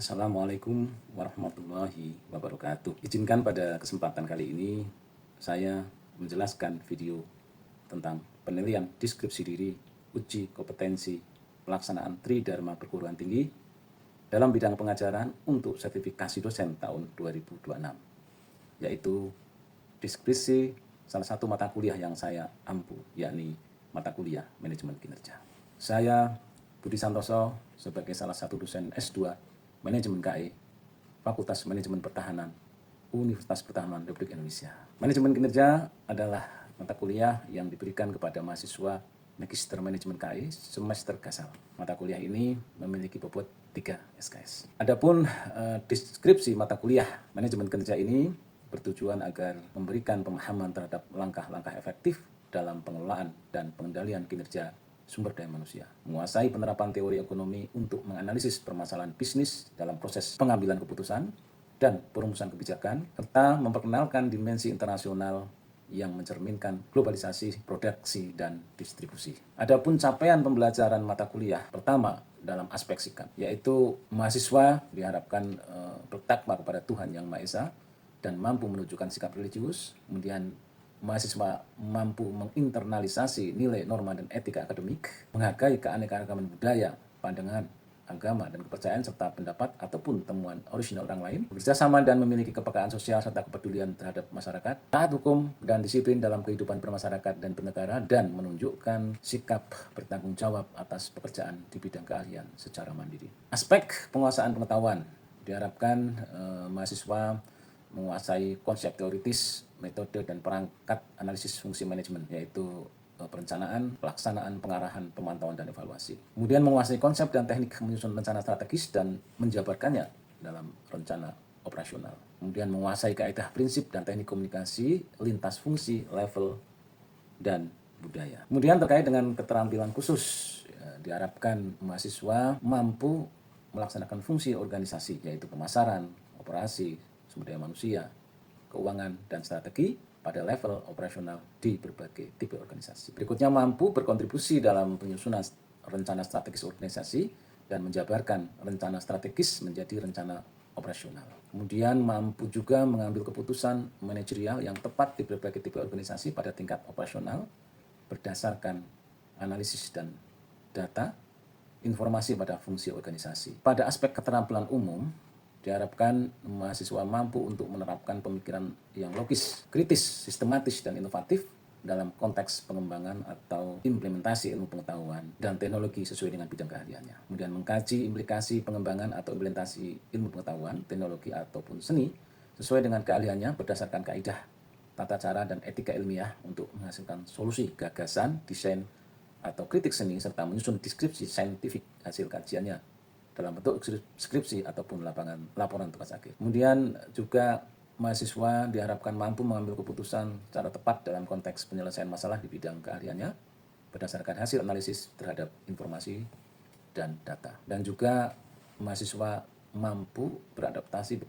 Assalamualaikum warahmatullahi wabarakatuh. Izinkan pada kesempatan kali ini saya menjelaskan video tentang penilaian deskripsi diri, uji kompetensi, pelaksanaan Tridharma Perguruan Tinggi dalam bidang pengajaran untuk sertifikasi dosen tahun 2026, yaitu deskripsi salah satu mata kuliah yang saya ampu, yakni mata kuliah manajemen kinerja. Saya Budi Santoso sebagai salah satu dosen S2 Manajemen KE, Fakultas Manajemen Pertahanan, Universitas Pertahanan Republik Indonesia. Manajemen kinerja adalah mata kuliah yang diberikan kepada mahasiswa Magister Manajemen KE semester gasal. Mata kuliah ini memiliki bobot 3 SKS. Adapun deskripsi mata kuliah manajemen kinerja ini bertujuan agar memberikan pemahaman terhadap langkah-langkah efektif dalam pengelolaan dan pengendalian kinerja sumber daya manusia, menguasai penerapan teori ekonomi untuk menganalisis permasalahan bisnis dalam proses pengambilan keputusan dan perumusan kebijakan, serta memperkenalkan dimensi internasional yang mencerminkan globalisasi, produksi, dan distribusi. Adapun capaian pembelajaran mata kuliah pertama dalam aspek sikap, yaitu mahasiswa diharapkan bertakwa kepada Tuhan Yang Maha Esa dan mampu menunjukkan sikap religius. Kemudian mahasiswa mampu menginternalisasi nilai, norma, dan etika akademik, menghargai keanekaragaman budaya, pandangan, agama, dan kepercayaan serta pendapat ataupun temuan orisinal orang lain, bekerja sama dan memiliki kepekaan sosial serta kepedulian terhadap masyarakat, taat hukum dan disiplin dalam kehidupan bermasyarakat dan bernegara, dan menunjukkan sikap bertanggung jawab atas pekerjaan di bidang keahlian secara mandiri. Aspek penguasaan pengetahuan diharapkan mahasiswa menguasai konsep teoritis, metode, dan perangkat analisis fungsi manajemen, yaitu perencanaan, pelaksanaan, pengarahan, pemantauan, dan evaluasi. Kemudian menguasai konsep dan teknik menyusun rencana strategis dan menjabarkannya dalam rencana operasional. Kemudian menguasai kaidah prinsip dan teknik komunikasi, lintas fungsi, level, dan budaya. Kemudian terkait dengan keterampilan khusus, diharapkan mahasiswa mampu melaksanakan fungsi organisasi, yaitu pemasaran, operasi, sumber daya manusia, keuangan, dan strategi pada level operasional di berbagai tipe organisasi. Berikutnya mampu berkontribusi dalam penyusunan rencana strategis organisasi dan menjabarkan rencana strategis menjadi rencana operasional. Kemudian mampu juga mengambil keputusan manajerial yang tepat di berbagai tipe organisasi pada tingkat operasional berdasarkan analisis dan data, informasi pada fungsi organisasi. Pada aspek keterampilan umum, diharapkan mahasiswa mampu untuk menerapkan pemikiran yang logis, kritis, sistematis, dan inovatif dalam konteks pengembangan atau implementasi ilmu pengetahuan dan teknologi sesuai dengan bidang keahliannya. Kemudian mengkaji implikasi pengembangan atau implementasi ilmu pengetahuan, teknologi, ataupun seni sesuai dengan keahliannya berdasarkan kaidah, tata cara, dan etika ilmiah untuk menghasilkan solusi, gagasan, desain, atau kritik seni, serta menyusun deskripsi saintifik hasil kajiannya dalam bentuk skripsi ataupun laporan tugas akhir. Kemudian juga mahasiswa diharapkan mampu mengambil keputusan secara tepat dalam konteks penyelesaian masalah di bidang keahliannya berdasarkan hasil analisis terhadap informasi dan data. Dan juga mahasiswa mampu beradaptasi,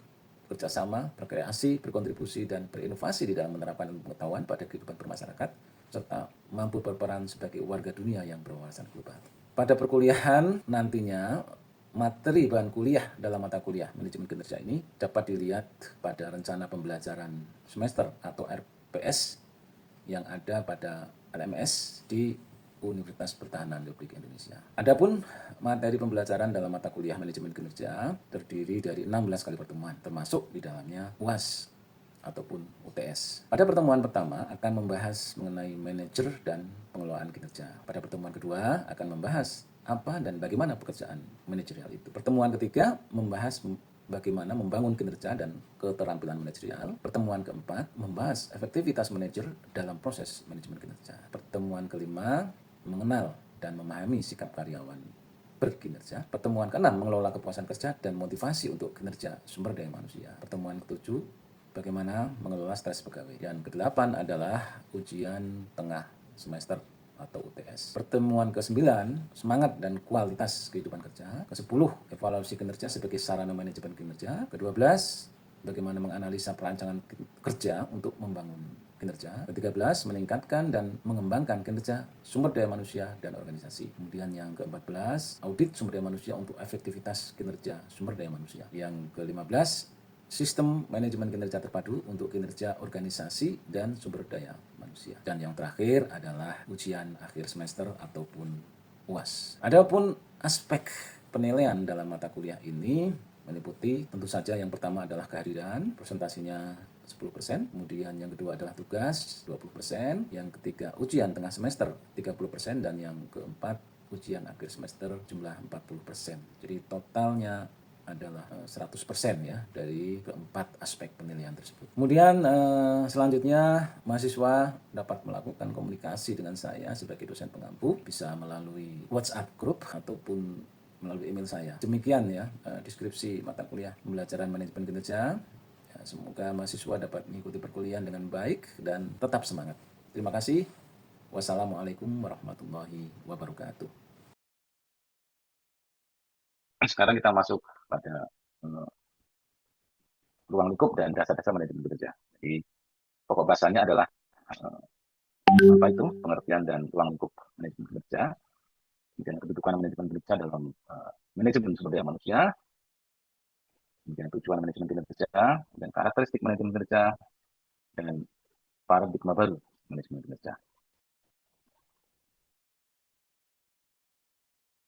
bekerjasama, berkreasi, berkontribusi, dan berinovasi di dalam menerapkan ilmu pengetahuan pada kehidupan bermasyarakat, serta mampu berperan sebagai warga dunia yang berwawasan global. Pada perkuliahan nantinya, materi bahan kuliah dalam mata kuliah manajemen kinerja ini dapat dilihat pada rencana pembelajaran semester atau RPS yang ada pada LMS di Universitas Pertahanan Republik Indonesia. Adapun materi pembelajaran dalam mata kuliah manajemen kinerja terdiri dari 16 kali pertemuan, termasuk di dalamnya UAS ataupun UTS. Pada pertemuan pertama akan membahas mengenai manajer dan pengelolaan kinerja. Pada pertemuan kedua akan membahas apa dan bagaimana pekerjaan manajerial itu. Pertemuan ketiga membahas bagaimana membangun kinerja dan keterampilan manajerial. Pertemuan keempat membahas efektivitas manajer dalam proses manajemen kinerja. Pertemuan kelima mengenal dan memahami sikap karyawan berkinerja. Pertemuan keenam mengelola kepuasan kerja dan motivasi untuk kinerja sumber daya manusia. Pertemuan ketujuh bagaimana mengelola stres pegawai. Dan kedelapan adalah ujian tengah semester atau UTS. Pertemuan ke-9, semangat dan kualitas kehidupan kerja. Ke-10, evaluasi kinerja sebagai sarana manajemen kinerja. Ke-12, bagaimana menganalisa perancangan kerja untuk membangun kinerja. Ke-13, meningkatkan dan mengembangkan kinerja sumber daya manusia dan organisasi. Kemudian yang ke-14, audit sumber daya manusia untuk efektivitas kinerja sumber daya manusia. Yang ke-15, sistem manajemen kinerja terpadu untuk kinerja organisasi dan sumber daya manusia. Dan yang terakhir adalah ujian akhir semester ataupun UAS. Adapun aspek penilaian dalam mata kuliah ini meliputi tentu saja yang pertama adalah kehadiran, presentasinya 10%, kemudian yang kedua adalah tugas 20%, yang ketiga ujian tengah semester 30%, dan yang keempat ujian akhir semester jumlah 40%. Jadi totalnya adalah 100% ya dari keempat aspek penilaian tersebut. Kemudian selanjutnya mahasiswa dapat melakukan komunikasi dengan saya sebagai dosen pengampu, bisa melalui WhatsApp group ataupun melalui email saya. Demikian ya deskripsi mata kuliah pembelajaran manajemen kinerja. Ya, semoga mahasiswa dapat mengikuti perkuliahan dengan baik dan tetap semangat. Terima kasih. Wassalamualaikum warahmatullahi wabarakatuh. Sekarang kita masuk pada ruang lingkup dan dasar-dasar manajemen kinerja. Jadi pokok bahasanya adalah apa itu pengertian dan ruang lingkup manajemen kinerja, kemudian kedudukan manajemen kinerja dalam manajemen sumber daya manusia, kemudian tujuan manajemen kinerja, dan karakteristik manajemen kinerja, dan paradigma baru manajemen kinerja.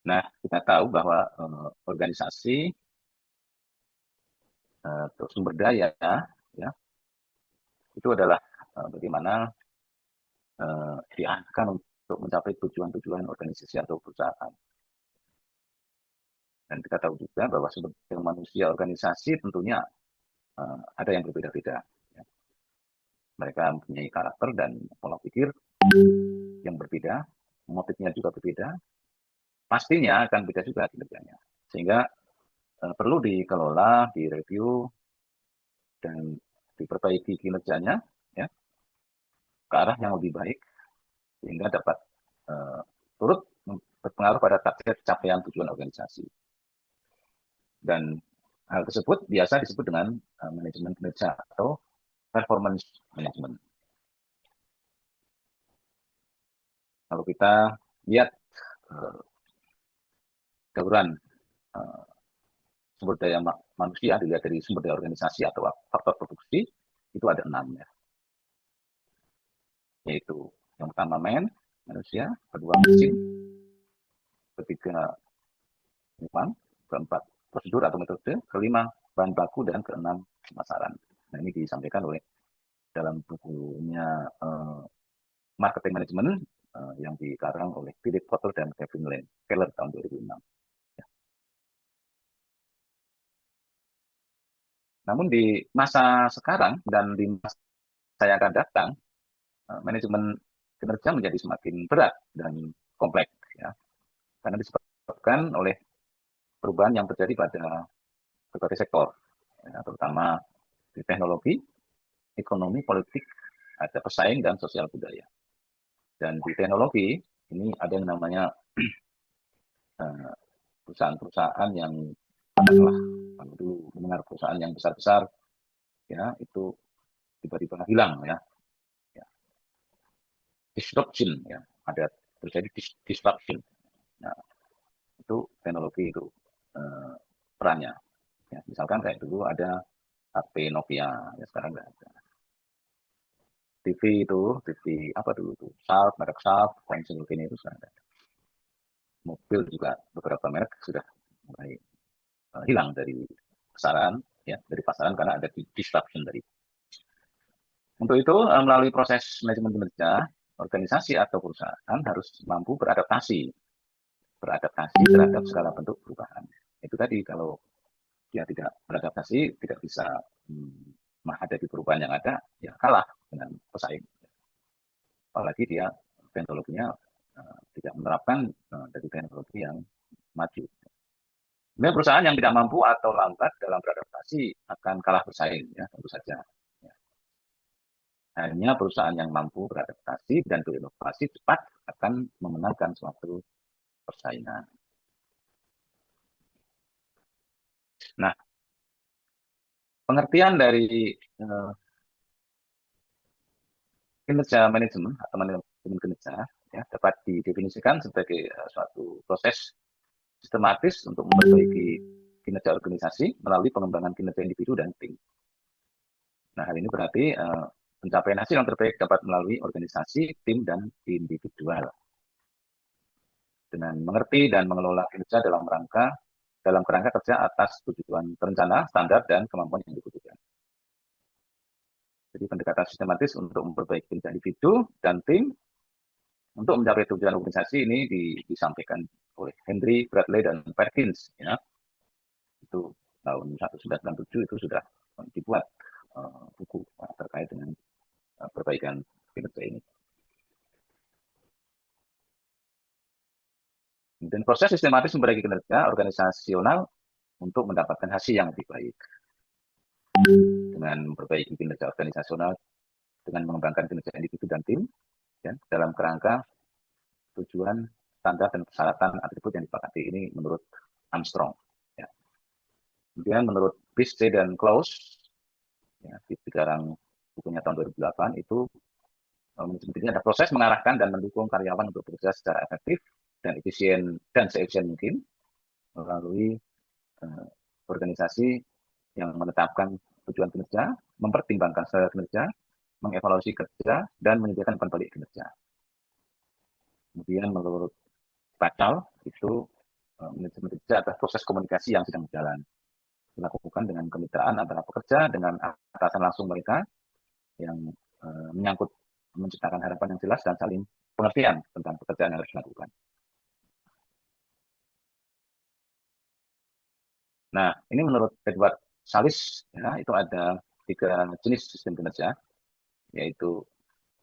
Nah, kita tahu bahwa organisasi sumber daya ya itu adalah bagaimana diarahkan untuk mencapai tujuan-tujuan organisasi atau perusahaan. Dan kita tahu juga bahwa sumber daya manusia organisasi tentunya ada yang berbeda-beda. Ya. Mereka mempunyai karakter dan pola pikir yang berbeda, motifnya juga berbeda, pastinya akan beda juga kinerjanya. Sehingga perlu dikelola, direview, dan diperbaiki kinerjanya ya, ke arah yang lebih baik, sehingga dapat turut berpengaruh pada target capaian tujuan organisasi. Dan hal tersebut biasa disebut dengan manajemen kinerja atau performance management. Kalau kita lihat dauran sumber daya manusia dilihat dari sumber daya organisasi atau faktor produksi, itu ada 6 ya. Yaitu yang pertama manusia, kedua mesin, ketiga lingkungan, keempat prosedur atau metode, kelima bahan baku, dan keenam pemasaran. Nah, ini disampaikan oleh dalam bukunya Marketing Management yang dikarang oleh Philip Kotler dan Kevin Keller tahun 2006. Ya. Namun di masa sekarang dan di masa saya akan datang, manajemen kinerja menjadi semakin berat dan kompleks ya, karena disebabkan oleh perubahan yang terjadi pada berbagai sektor, ya, terutama di teknologi, ekonomi, politik, ada pesaing, dan sosial budaya. Dan di teknologi ini ada yang namanya perusahaan-perusahaan yang katakanlah kalau dulu mendengar perusahaan yang besar-besar ya itu tiba-tiba hilang ya, disruption ya, ada terjadi disruption. Nah, itu teknologi itu perannya. Ya, misalkan kayak dulu ada HP Nokia, ya sekarang nggak ada. TV itu, TV apa dulu tuh? Sharp, merek Sharp, Samsung ini itu sudah ada. Mobil juga beberapa merek sudah mulai hilang dari pasaran, ya dari pasaran karena ada disruption dari. Untuk itu melalui proses manajemen kinerja, organisasi atau perusahaan harus mampu beradaptasi terhadap segala bentuk perubahan. Itu tadi kalau dia tidak beradaptasi, tidak bisa menghadapi perubahan yang ada, ya kalah dengan pesaing. Apalagi dia teknologinya tidak menerapkan dari teknologi yang maju. Kemudian perusahaan yang tidak mampu atau lambat dalam beradaptasi akan kalah bersaing, ya tentu saja. Ya. Hanya perusahaan yang mampu beradaptasi dan berinovasi cepat akan memenangkan suatu persaingan. Nah, pengertian dari Kinerja manajemen atau manajemen kinerja ya, dapat didefinisikan sebagai suatu proses sistematis untuk memperbaiki kinerja organisasi melalui pengembangan kinerja individu dan tim. Nah, hal ini berarti pencapaian hasil yang terbaik dapat melalui organisasi, tim, dan individual. Dengan mengerti dan mengelola kinerja dalam kerangka kerja atas tujuan terencana, standar, dan kemampuan yang dibutuhkan. Jadi pendekatan sistematis untuk memperbaiki kinerja individu dan tim untuk mencapai tujuan organisasi ini disampaikan oleh Henry, Bradley, dan Perkins. Ya. Itu tahun 1997 itu sudah dibuat buku terkait dengan perbaikan kinerja ini. Dan proses sistematis memperbaiki kinerja organisasional untuk mendapatkan hasil yang lebih baik. Dengan memperbaiki kinerja organisasional, dengan mengembangkan kinerja individu dan tim, ya, dalam kerangka tujuan, standar, dan persyaratan atribut yang disepakati ini menurut Armstrong. Ya. Kemudian menurut Bisce dan Klaus, ya, di sekarang bukunya tahun 2008, itu manajemen ada proses mengarahkan dan mendukung karyawan untuk bekerja secara efektif dan efisien dan seefisien mungkin melalui organisasi yang menetapkan tujuan kinerja, mempertimbangkan standar kinerja, mengevaluasi kerja, dan menyediakan umpan balik kinerja. Kemudian menurut Patel, itu manajemen kerja adalah proses komunikasi yang sedang berjalan, dilakukan dengan kemitraan antara pekerja dengan atasan langsung mereka yang menyangkut menciptakan harapan yang jelas dan saling pengertian tentang pekerjaan yang harus dilakukan. Nah, ini menurut Edward Salis, ya, itu ada 3 jenis sistem kinerja, yaitu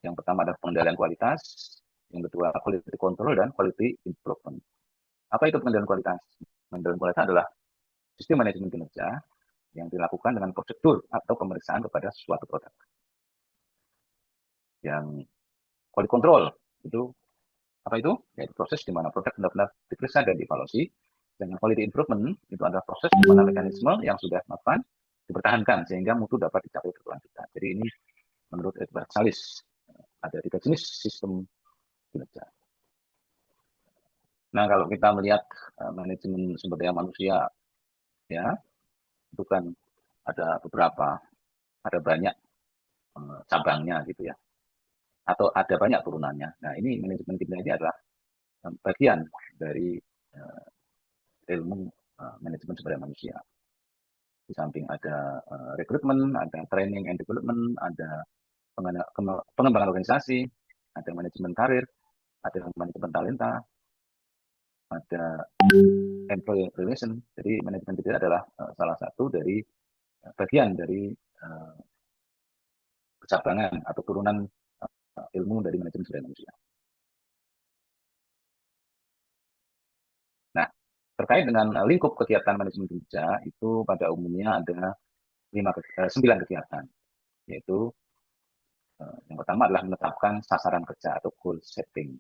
yang pertama adalah pengendalian kualitas, yang kedua quality control, dan quality improvement. Apa itu pengendalian kualitas? Pengendalian kualitas adalah sistem manajemen kinerja yang dilakukan dengan prosedur atau pemeriksaan kepada suatu produk. Yang quality control itu apa itu? Yaitu proses di mana produk benar-benar diperiksa dan dievaluasi. Dan quality improvement itu adalah proses di mana mekanisme yang sudah dilakukan dipertahankan sehingga mutu dapat dicapai berkelanjutan. Jadi ini menurut Edward Salis ada 3 jenis sistem kinerja. Nah, kalau kita melihat manajemen sumber daya manusia, ya, itu kan ada banyak cabangnya gitu ya, atau ada banyak turunannya. Nah, ini manajemen kinerja ini adalah bagian dari ilmu manajemen sumber daya manusia. Di samping ada rekrutmen, ada training and development, ada pengembangan organisasi, ada manajemen karir, ada manajemen talenta, ada employee relation. Jadi manajemen itu adalah salah satu dari bagian dari kecabangan atau turunan ilmu dari manajemen sumber daya manusia. Nah, terkait dengan lingkup kegiatan manajemen kerja itu pada umumnya ada 9 kegiatan, yaitu yang pertama adalah menetapkan sasaran kerja atau goal setting.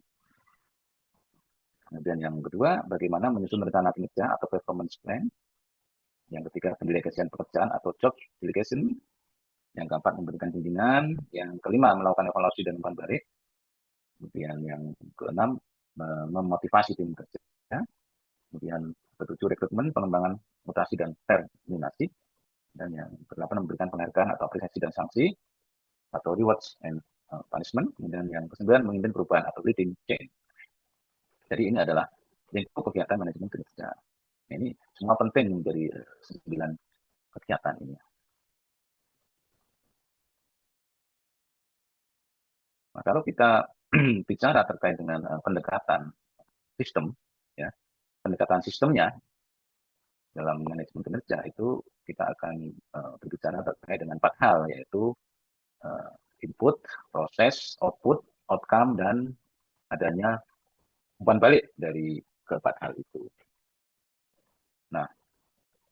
Kemudian yang kedua, bagaimana menyusun rencana kinerja atau performance plan. Yang ketiga, pendelegasian pekerjaan atau job delegation. Yang keempat, memberikan bimbingan. Yang kelima, melakukan evaluasi dan umpan balik. Kemudian yang keenam, memotivasi tim kerja. Kemudian ketujuh, rekrutmen, pengembangan, mutasi, dan terminasi. Dan yang kedelapan, memberikan penghargaan atau apresiasi dan sanksi atau rewards and punishment. Kemudian yang kesembilan, memimpin perubahan atau leading change. Jadi ini adalah lingkup kegiatan manajemen kerja. Ini semua penting dari 9 kegiatan ini. Nah, kalau kita bicara terkait dengan pendekatan sistem, ya, pendekatan sistemnya dalam manajemen kinerja itu kita akan berbicara terkait dengan 4 hal, yaitu input, proses, output, outcome, dan adanya umpan balik dari keempat hal itu. Nah,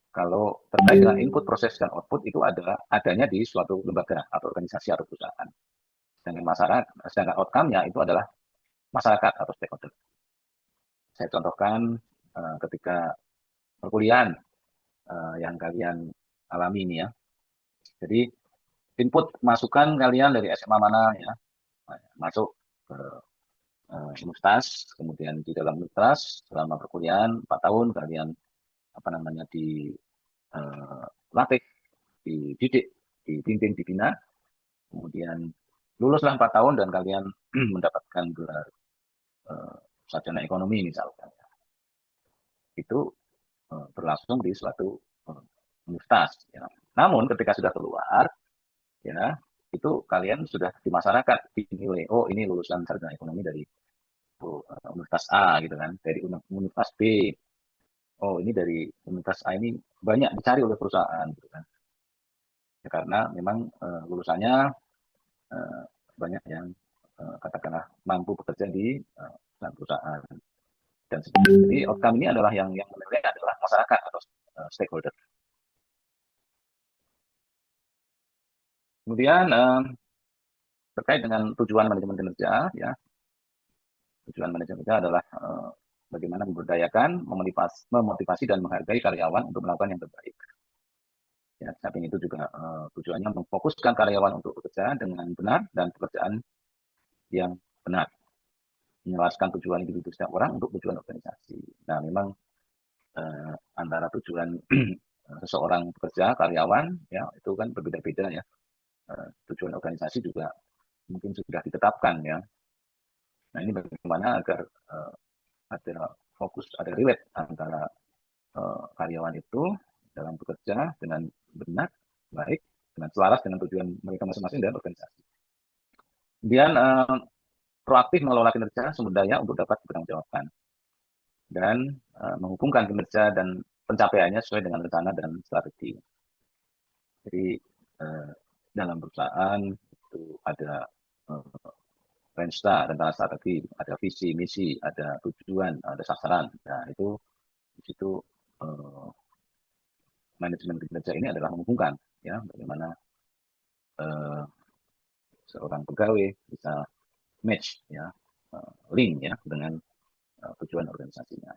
kalau terkait dengan input, proses, dan output itu adanya di suatu lembaga atau organisasi atau perusahaan. Sedangkan outcome-nya itu adalah masyarakat atau stakeholder. Saya contohkan ketika perkuliahan yang kalian alami ini ya. Jadi input masukan kalian dari SMA mana ya, masuk ke universitas, kemudian di dalam universitas selama perkuliahan 4 tahun kalian dilatih, dididik, dibimbing, dibina, kemudian luluslah 4 tahun dan kalian mendapatkan gelar sarjana ekonomi misalkan. Itu berlangsung di suatu universitas. Ya. Namun ketika sudah keluar, ya itu kalian sudah di masyarakat dinilai, oh ini lulusan sarjana ekonomi dari universitas A gitu kan, dari universitas B. Oh ini dari universitas A ini banyak dicari oleh perusahaan gitu kan. Ya, karena memang lulusannya banyak yang katakanlah mampu bekerja di perusahaan. Dan jadi outcome ini adalah yang menilai adalah masyarakat atau stakeholder. Kemudian terkait dengan tujuan manajemen kinerja, ya tujuan manajemen kinerja adalah bagaimana memberdayakan, memotivasi dan menghargai karyawan untuk melakukan yang terbaik. Ya, samping itu juga tujuannya memfokuskan karyawan untuk bekerja dengan benar dan pekerjaan yang benar, menyelaraskan tujuan individu setiap orang untuk tujuan organisasi. Nah, memang antara tujuan seseorang bekerja, karyawan, ya itu kan berbeda-beda ya. Tujuan organisasi juga mungkin sudah ditetapkan ya. Nah, ini bagaimana agar ada fokus, ada relate antara karyawan itu dalam bekerja dengan benar, baik, dengan selaras dengan tujuan mereka masing-masing dan organisasi. Kemudian proaktif mengelola kinerja sumber daya untuk dapat dipertanggungjawabkan dan menghubungkan kinerja dan pencapaiannya sesuai dengan rencana dan strategi. Jadi dalam perusahaan itu ada rencana strategi, ada visi, misi, ada tujuan, ada sasaran. Nah itu di situ manajemen kinerja ini adalah menghubungkan ya bagaimana seorang pegawai bisa match ya link ya dengan tujuan organisasinya.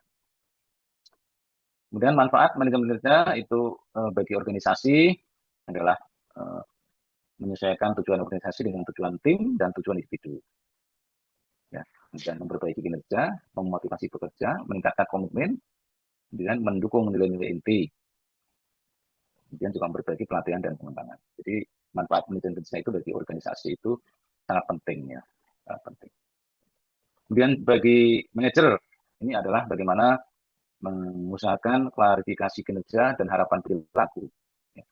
Kemudian manfaat manajemen kinerja itu bagi organisasi adalah menyesuaikan tujuan organisasi dengan tujuan tim dan tujuan individu. Ya, kemudian memperbaiki kinerja, memotivasi pekerja, meningkatkan komitmen, dan mendukung nilai-nilai inti. Kemudian juga memperbaiki pelatihan dan pengembangan. Jadi manfaat manajemen kinerja itu bagi organisasi itu sangat penting ya, sangat penting. Kemudian bagi manajer ini adalah bagaimana mengusahakan klarifikasi kinerja dan harapan perilaku. Ya.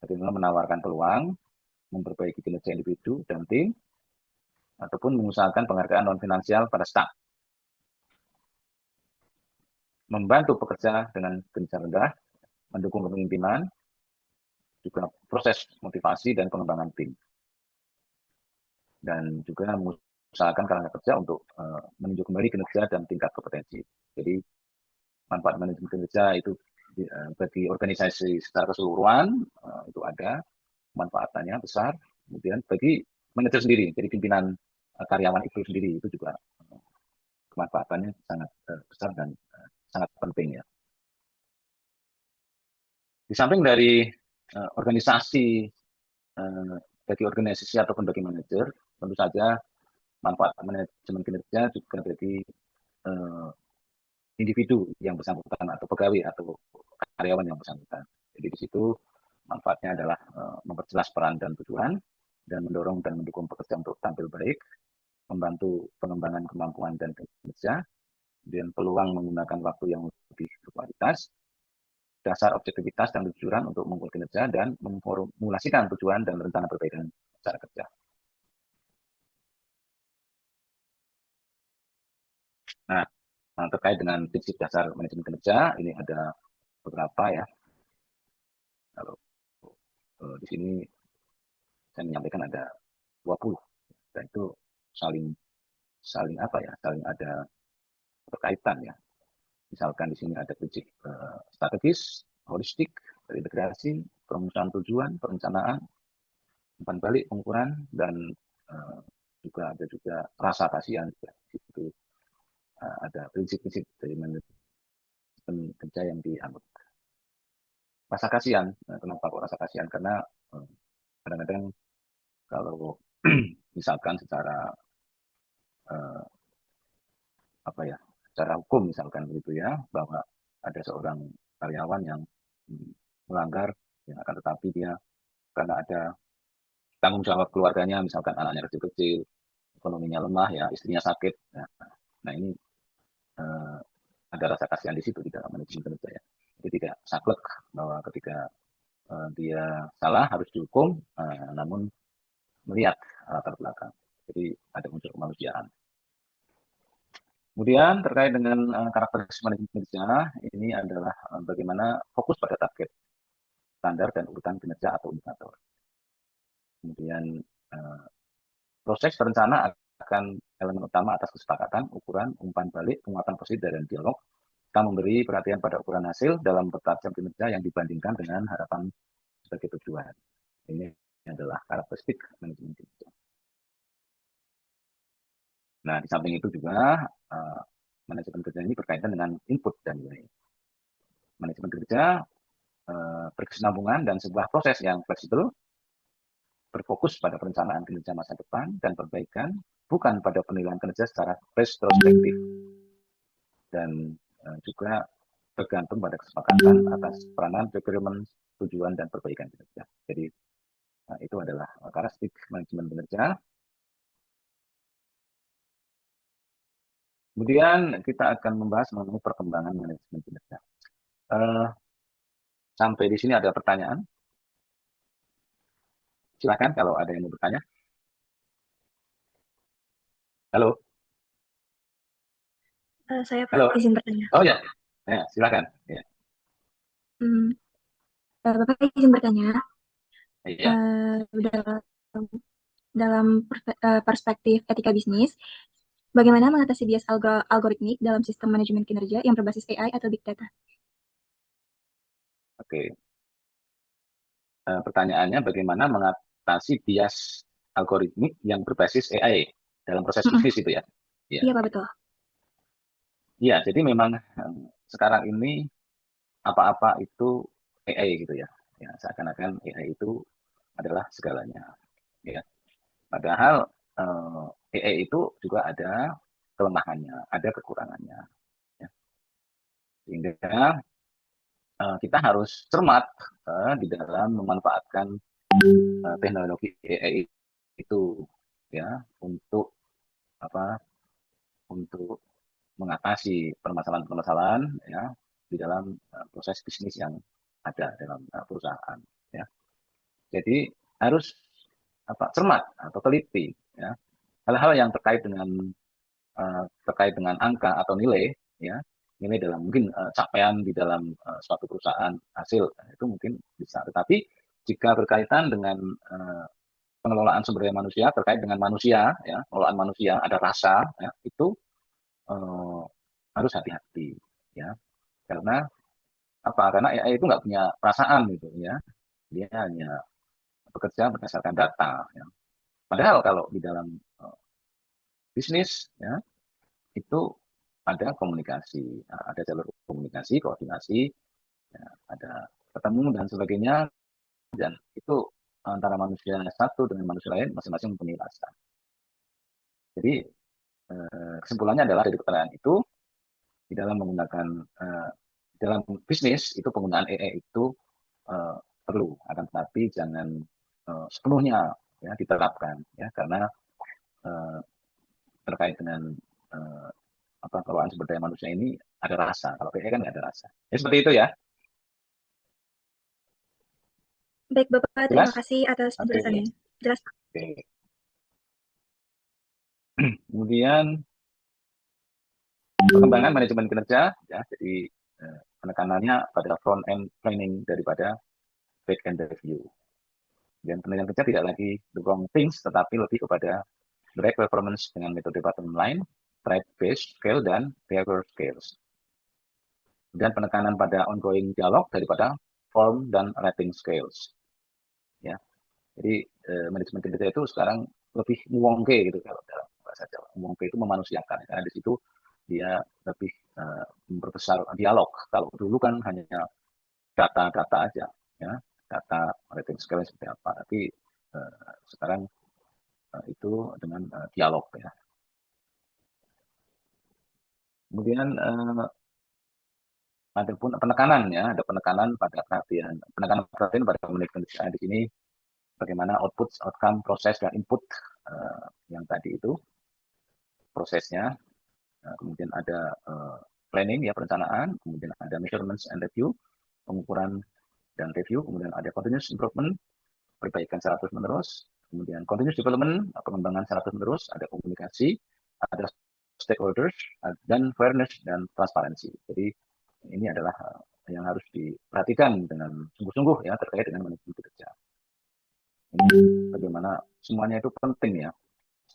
Bagaimana menawarkan peluang, memperbaiki kinerja individu dan tim, ataupun mengusahakan penghargaan non-finansial pada staf. Membantu pekerja dengan kinerja rendah, mendukung kepemimpinan, juga proses motivasi dan pengembangan tim. Dan juga mengusahakan kalangan kerja untuk meninjau kembali kinerja dan tingkat kompetensi. Jadi manfaat manajemen kinerja itu bagi organisasi secara keseluruhan itu ada manfaatannya besar. Kemudian bagi manajer sendiri, jadi pimpinan karyawan itu sendiri itu juga kemanfaatannya sangat besar dan sangat penting ya. Di samping dari organisasi bagi organisasi ataupun bagi manajer, tentu saja manfaat manajemen kinerja juga bagi individu yang bersangkutan atau pegawai atau karyawan yang bersangkutan. Jadi di situ manfaatnya adalah memperjelas peran dan tujuan dan mendorong dan mendukung pekerja untuk tampil baik, membantu pengembangan kemampuan dan kinerja, kemudian peluang menggunakan waktu yang lebih berkualitas, dasar objektivitas dan kejujuran untuk mengukur kinerja dan memformulasikan tujuan dan rencana perbaikan cara kerja. Nah, terkait dengan prinsip dasar manajemen kinerja, ini ada beberapa ya. Kalau di sini saya menyampaikan ada 20 dan itu saling apa ya, saling ada berkaitan ya. Misalkan di sini ada prinsip strategis, holistik, terintegrasi, perumusan tujuan, perencanaan, umpan balik, pengukuran, dan juga ada juga rasa kasihan. Itu ada prinsip-prinsip dari manajemen kerja yang dianut. Rasa kasihan, kenapa kok rasa kasihan? Karena kadang-kadang kalau misalkan secara secara hukum misalkan begitu ya, bahwa ada seorang karyawan yang melanggar, ya, akan tetapi dia karena ada tanggung jawab keluarganya, misalkan anaknya kecil-kecil, ekonominya lemah, ya, istrinya sakit. Nah ini ada rasa kasihan di situ di dalam manajemen kerja ya. Jadi tidak saklek bahwa ketika dia salah harus dihukum, namun melihat latar belakang. Jadi ada unsur kemanusiaan. Kemudian terkait dengan karakteristik manajemen kerja, ini adalah bagaimana fokus pada target, standar, dan urutan kinerja atau indikator. Kemudian proses berencana akan elemen utama atas kesepakatan, ukuran, umpan balik, penguatan positif, dan dialog. Kita memberi perhatian pada ukuran hasil dalam jam kinerja yang dibandingkan dengan harapan sebagai tujuan. Ini adalah karakteristik manajemen kinerja. Nah, di samping itu juga manajemen kerja ini berkaitan dengan input dan nilai. Manajemen kerja berkesinambungan dan sebuah proses yang fleksibel, berfokus pada perencanaan kinerja masa depan dan perbaikan, bukan pada penilaian kinerja secara retrospektif. Dan juga tergantung pada kesepakatan atas peranan, requirement, tujuan, dan perbaikan kinerja. Jadi itu adalah karakteristik manajemen kinerja. Kemudian kita akan membahas mengenai perkembangan manajemen kinerja. Sampai di sini ada pertanyaan? Silakan kalau ada yang mau bertanya. Halo. Saya Pak, Halo. izin bertanya. Oh ya, silakan. Ya. Bapak izin bertanya. Iya. Dalam perspektif etika bisnis, bagaimana mengatasi bias algoritmik dalam sistem manajemen kinerja yang berbasis AI atau Big Data? Oke. Pertanyaannya bagaimana mengatasi bias algoritmik yang berbasis AI dalam proses bisnis itu ya? Iya Pak, betul. Iya, jadi memang sekarang ini apa-apa itu AI gitu ya. Ya, seakan-akan AI itu adalah segalanya. Ya. Padahal AI itu juga ada kelemahannya, ada kekurangannya. Ya. Sehingga kita harus cermat di dalam memanfaatkan teknologi AI itu ya untuk untuk mengatasi permasalahan-permasalahan ya di dalam proses bisnis yang ada dalam perusahaan ya. Jadi harus cermat atau teliti ya. Hal-hal yang terkait dengan angka atau nilai ya, nilai dalam mungkin capaian di dalam suatu perusahaan hasil itu mungkin bisa, tetapi jika berkaitan dengan pengelolaan sumber daya manusia terkait dengan manusia ya, pengelolaan manusia ada rasa ya, itu harus hati-hati ya, karena karena AI itu nggak punya perasaan gitu ya, dia hanya bekerja berdasarkan data ya. Padahal kalau di dalam bisnis ya itu ada komunikasi, ada jalur komunikasi, koordinasi, ya, ada ketemu dan sebagainya, dan itu antara manusia satu dengan manusia lain masing-masing mempunyai rasa. Jadi kesimpulannya adalah dari keterangan itu di dalam menggunakan dalam bisnis itu penggunaan AI itu perlu, akan tetapi jangan sepenuhnya ya diterapkan ya, karena terkait dengan pengelolaan sumber daya manusia ini ada rasa. Kalau AI kan nggak ada rasa. Ya seperti itu ya. Baik Bapak, terima kasih atas penjelasannya. Jelas. Oke. Kemudian perkembangan manajemen kinerja ya, jadi penekanannya pada front end planning daripada back end review. Dan penilaian kerja tidak lagi the wrong things, tetapi lebih kepada the right performance dengan metode bottom line, tribe based scale, dan behavior scales. Dan penekanan pada ongoing dialog daripada form dan rating scales. Ya, jadi manajemen kinerja itu sekarang lebih muwongke gitu kalau dalam bahasa Jawa. Muwongke itu memanusiakan, karena di situ dia lebih memperbesar dialog. Kalau dulu kan hanya data-data aja, ya, data rating scale seperti apa. Tapi sekarang itu dengan dialog ya. Kemudian ada pun penekanan ya, ada penekanan pada perhatian pada manajemen kerjaan di sini, bagaimana output, outcome, proses dan input yang tadi itu prosesnya. Kemudian ada planning ya, perencanaan, kemudian ada measurements and review, pengukuran dan review, kemudian ada continuous improvement, perbaikan secara terus menerus, kemudian continuous development, pengembangan secara terus menerus, ada komunikasi, ada stakeholders, dan fairness dan transparansi. Jadi ini adalah yang harus diperhatikan dengan sungguh-sungguh ya terkait dengan manajemen kerja. Ini bagaimana semuanya itu penting ya,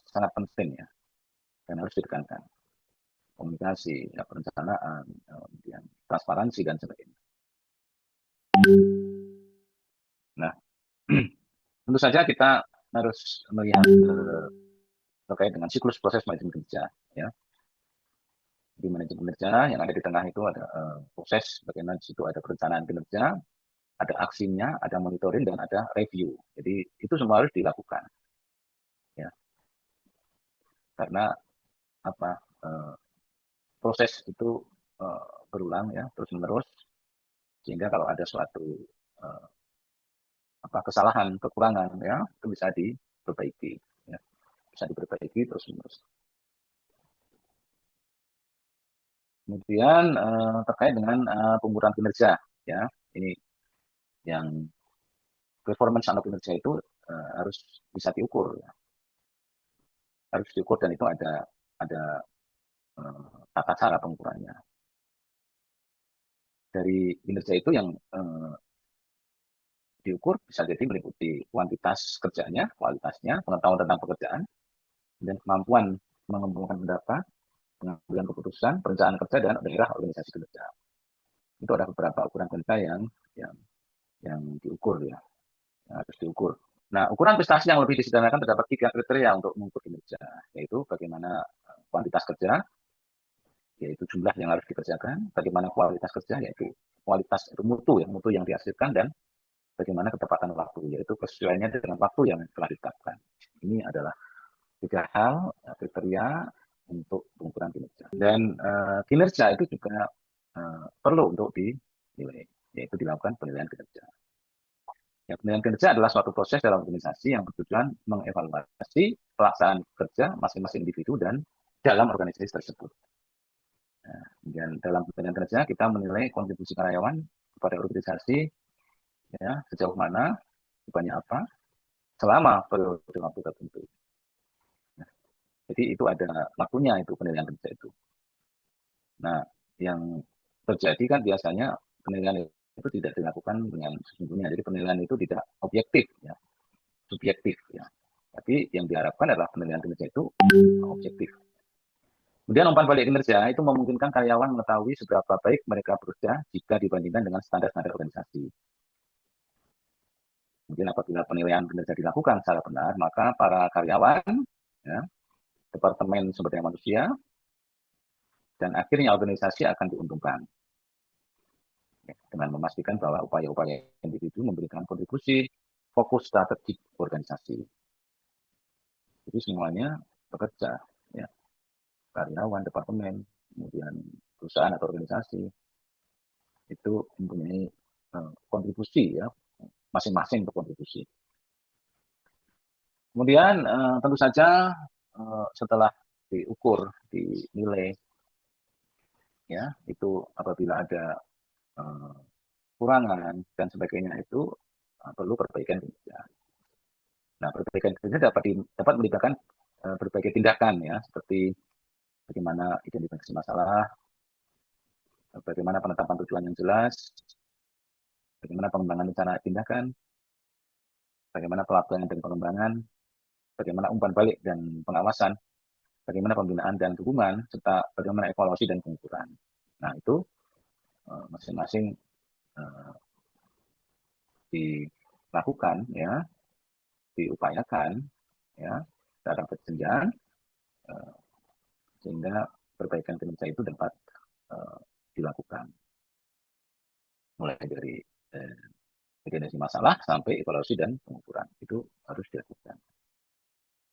sangat penting ya, dan harus ditekankan. Komunikasi, ya, perencanaan, kemudian transparansi dan sebagainya. Nah, tentu saja kita harus melihat terkait dengan siklus proses manajemen kerja. Ya. Di manajemen kerja yang ada di tengah itu ada proses, bagaimana di situ ada perencanaan kinerja, ada aksinya, ada monitoring, dan ada review. Jadi itu semua harus dilakukan. Ya. Karena apa? Proses itu berulang ya, terus menerus, sehingga kalau ada suatu kesalahan, kekurangan ya, itu bisa diperbaiki ya. Bisa diperbaiki terus menerus. Kemudian terkait dengan pengukuran kinerja ya, ini yang performance atau kinerja itu harus bisa diukur ya. Harus diukur, dan itu ada tata cara pengukurannya. Dari kinerja itu yang diukur bisa jadi meliputi kuantitas kerjanya, kualitasnya, pengetahuan tentang pekerjaan, dan kemampuan mengumpulkan data, pengambilan keputusan, perencanaan kerja, dan daerah organisasi kerja. Itu ada beberapa ukuran kerja yang diukur ya, yang harus diukur. Nah, ukuran prestasi yang lebih disederhanakan terdapat 3 kriteria untuk mengukur kinerja, yaitu bagaimana kuantitas kerja, yaitu jumlah yang harus dikerjakan, bagaimana kualitas kerja, yaitu kualitas itu mutu yang dihasilkan, dan bagaimana ketepatan waktu, yaitu kesesuaiannya dengan waktu yang telah ditetapkan. Ini adalah 3 hal kriteria untuk pengukuran kinerja. Dan kinerja itu juga perlu untuk dinilai, yaitu dilakukan penilaian kinerja. Ya, penilaian kinerja adalah suatu proses dalam organisasi yang bertujuan mengevaluasi pelaksanaan kerja masing-masing individu dan dalam organisasi tersebut. Nah, dan dalam penilaian kinerja kita menilai kontribusi karyawan kepada organisasi ya, sejauh mana, banyak apa, selama periode waktu tertentu. Nah, jadi itu ada waktunya itu penilaian kerja itu. Nah, yang terjadi kan biasanya penilaian itu tidak dilakukan dengan sesungguhnya. Jadi penilaian itu tidak objektif ya, subjektif ya. Tapi yang diharapkan adalah penilaian kinerja itu objektif. Kemudian umpan balik kinerja itu memungkinkan karyawan mengetahui seberapa baik mereka bekerja jika dibandingkan dengan standar-standar organisasi. Kemudian apabila penilaian kinerja dilakukan secara benar, maka para karyawan, ya, departemen sumber daya manusia, dan akhirnya organisasi akan diuntungkan. Dengan memastikan bahwa upaya-upaya individu memberikan kontribusi fokus strategik organisasi. Jadi semuanya bekerja, ya, karyawan, departemen, kemudian perusahaan atau organisasi itu mempunyai kontribusi ya, masing-masing berkontribusi. Kemudian tentu saja setelah diukur, dinilai, ya itu apabila ada kurangan dan sebagainya itu perlu perbaikan kinerja. Nah, perbaikan kinerja dapat melibatkan berbagai tindakan ya, seperti bagaimana identifikasi masalah, bagaimana penetapan tujuan yang jelas, bagaimana pengembangan rencana tindakan, bagaimana pelaporan dan pengembangan, bagaimana umpan balik dan pengawasan, bagaimana pembinaan dan dukungan, serta bagaimana evaluasi dan pengukuran. Nah, itu masing-masing dilakukan ya, diupayakan ya secara berjenjang sehingga perbaikan kinerja itu dapat dilakukan mulai dari identifikasi masalah sampai evaluasi dan pengukuran itu harus dilakukan.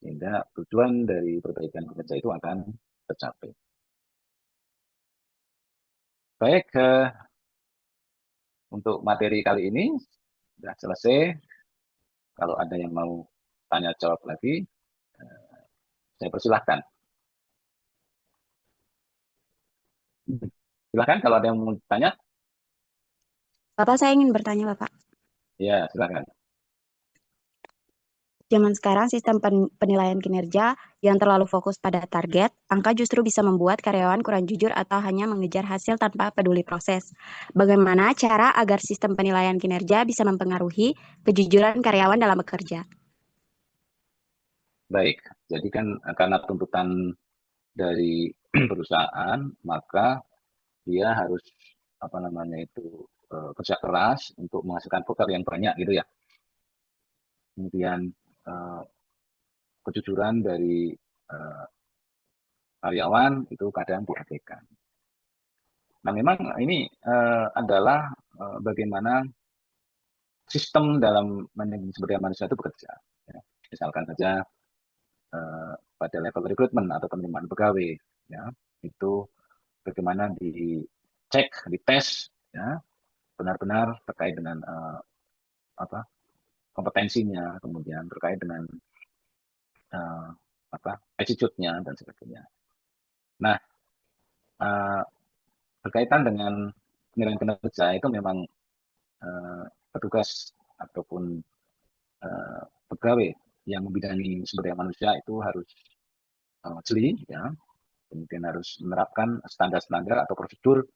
sehingga tujuan dari perbaikan kinerja itu akan tercapai. Baik, untuk materi kali ini sudah selesai. Kalau ada yang mau tanya jawab lagi, saya persilahkan. Silahkan kalau ada yang mau tanya. Bapak, saya ingin bertanya, Bapak. Ya, silakan. Zaman sekarang sistem penilaian kinerja yang terlalu fokus pada target, angka justru bisa membuat karyawan kurang jujur atau hanya mengejar hasil tanpa peduli proses. Bagaimana cara agar sistem penilaian kinerja bisa mempengaruhi kejujuran karyawan dalam bekerja? Baik, jadi kan karena tuntutan dari perusahaan, maka dia harus kerja keras untuk menghasilkan produk yang banyak gitu ya. Kemudian kejujuran dari karyawan itu kadang diabaikan. Nah, memang ini adalah bagaimana sistem dalam manajemen sumber daya manusia itu bekerja. Ya. Misalkan saja pada level rekrutmen atau penerimaan pegawai, ya, itu bagaimana dicek, dites, ya, benar-benar terkait dengan kompetensinya, kemudian terkait dengan attitude-nya dan sebagainya. Nah, berkaitan dengan penilaian kinerja itu memang petugas ataupun pegawai yang membidangi sumber daya manusia itu harus jeli, ya, kemudian harus menerapkan standar-standar atau prosedur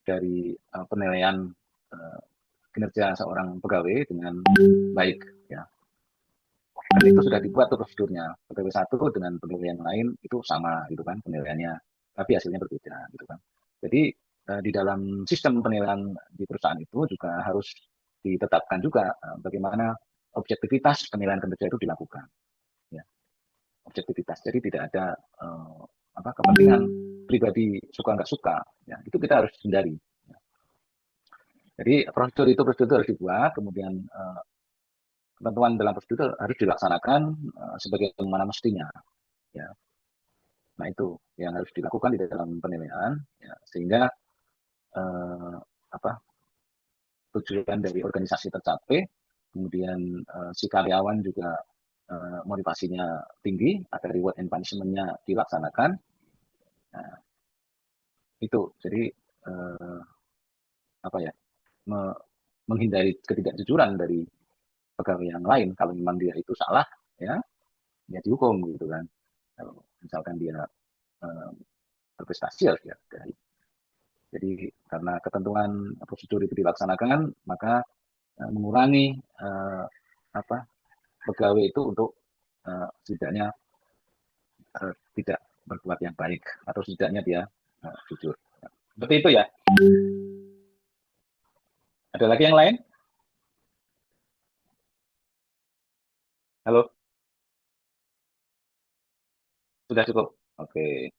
dari penilaian kinerja seorang pegawai dengan baik, ya. Dan itu sudah dibuat tuh prosedurnya. Pegawai satu dengan pegawai yang lain itu sama gitu kan penilaiannya, tapi hasilnya berbeda gitu kan. Jadi di dalam sistem penilaian di perusahaan itu juga harus ditetapkan juga bagaimana objektivitas penilaian kinerja itu dilakukan. Ya. Objektivitas. Jadi tidak ada kepentingan pribadi suka nggak suka. Ya. Itu kita harus hindari. Ya. Jadi prosedur harus dibuat, kemudian ketentuan dalam prosedur harus dilaksanakan sebagaimana mestinya. Ya. Nah, itu yang harus dilakukan di dalam penilaian, ya, sehingga tujuan dari organisasi tercapai, kemudian si karyawan juga motivasinya tinggi, agar reward and punishment-nya dilaksanakan. Nah, itu jadi menghindari ketidakjujuran dari pegawai yang lain. Kalau memang dia itu salah, ya dihukum gitu kan. Kalau misalkan dia berprestasi, ya jadi karena ketentuan prosedur itu dilaksanakan, maka mengurangi pegawai itu untuk setidaknya tidak berbuat yang baik atau setidaknya dia jujur. Seperti itu ya. Ada lagi yang lain? Halo? Sudah cukup? Oke.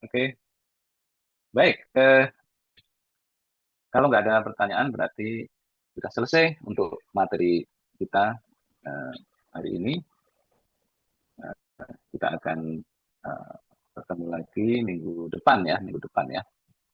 Oke. Baik. Kalau nggak ada pertanyaan berarti sudah selesai untuk materi kita hari ini. Kita akan bertemu lagi minggu depan ya.